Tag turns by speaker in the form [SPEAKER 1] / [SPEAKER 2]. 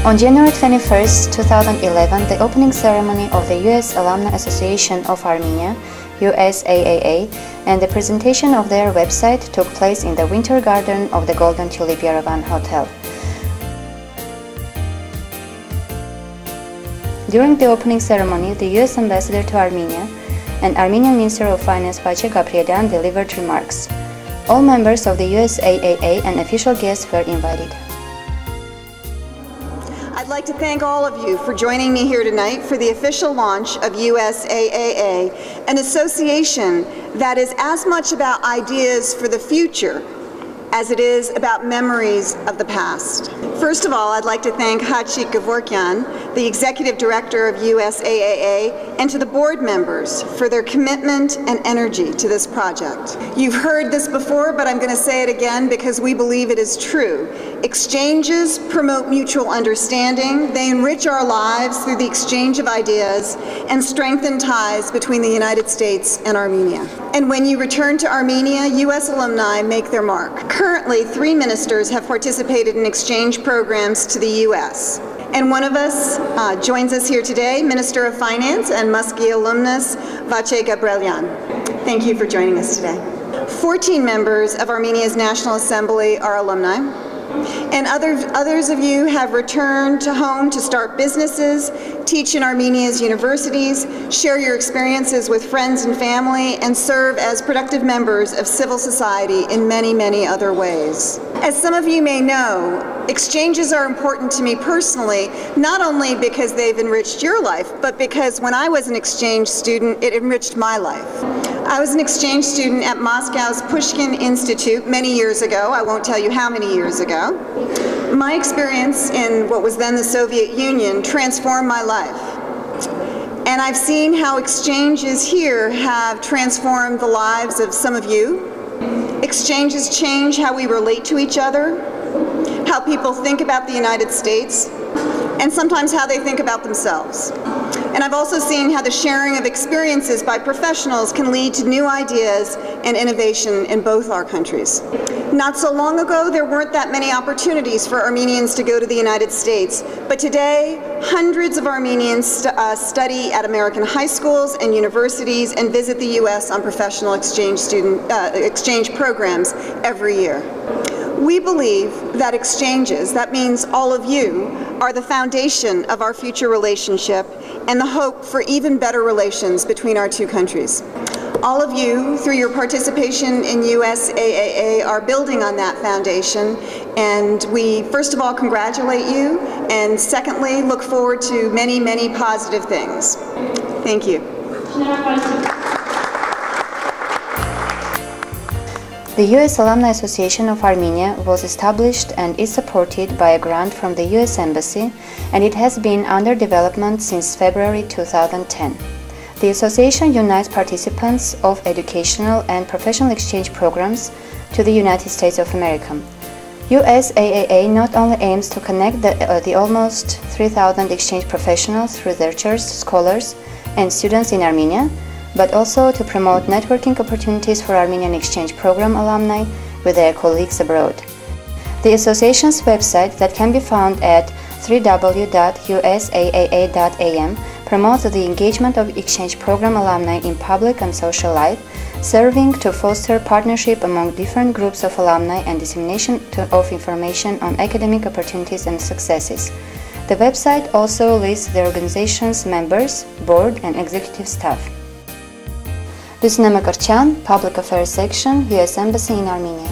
[SPEAKER 1] On January 21, 2011, the opening ceremony of the U.S. Alumni Association of Armenia, USAAA, and the presentation of their website took place in the Winter Garden of the Golden Tulip Yerevan Hotel. During the opening ceremony, the U.S. Ambassador to Armenia and Armenian Minister of Finance Vache Gabrielian delivered remarks. All members of the USAAA and official guests were invited.
[SPEAKER 2] I'd like to thank all of you for joining me here tonight for the official launch of USAAA, an association that is as much about ideas for the future as it is about memories of the past. First of all, I'd like to thank Hachik Gevorkyan, the Executive Director of USAAA, and to the board members for their commitment and energy to this project. You've heard this before, but I'm going to say it again because we believe it is true. Exchanges promote mutual understanding, they enrich our lives through the exchange of ideas, and strengthen ties between the United States and Armenia. And when you return to Armenia, U.S. alumni make their mark. Currently, 3 ministers have participated in exchange programs to the U.S. And one of us joins us here today, Minister of Finance and Muskie alumnus, Vache Gabrielian. Thank you for joining us today. 14 members of Armenia's National Assembly are alumni. And others of you have returned to home to start businesses, teach in Armenia's universities, share your experiences with friends and family, and serve as productive members of civil society in many, many other ways. As some of you may know, exchanges are important to me personally, not only because they've enriched your life, but because when I was an exchange student, it enriched my life. I was an exchange student at Moscow's Pushkin Institute many years ago. I won't tell you how many years ago. My experience in what was then the Soviet Union transformed my life. And I've seen how exchanges here have transformed the lives of some of you. Exchanges change how we relate to each other, how people think about the United States, and sometimes how they think about themselves. And I've also seen how the sharing of experiences by professionals can lead to new ideas and innovation in both our countries. Not so long ago, there weren't that many opportunities for Armenians to go to the United States, but today, hundreds of Armenians study at American high schools and universities and visit the U.S. on professional exchange programs every year. We believe that exchanges, that means all of you, are the foundation of our future relationship and the hope for even better relations between our two countries. All of you, through your participation in USAAA, are building on that foundation, and we first of all congratulate you, and secondly look forward to many, many positive things. Thank you.
[SPEAKER 1] The U.S. Alumni Association of Armenia was established and is supported by a grant from the U.S. Embassy, and it has been under development since February 2010. The association unites participants of educational and professional exchange programs to the United States of America. USAAA not only aims to connect the almost 3,000 exchange professionals, researchers, scholars, and students in Armenia, but also to promote networking opportunities for Armenian exchange program alumni with their colleagues abroad. The association's website, that can be found at www.usaaa.am, promotes the engagement of exchange program alumni in public and social life, serving to foster partnership among different groups of alumni and dissemination of information on academic opportunities and successes. The website also lists the organization's members, board, and executive staff. This is Public Affairs Section, U.S. Embassy in Armenia.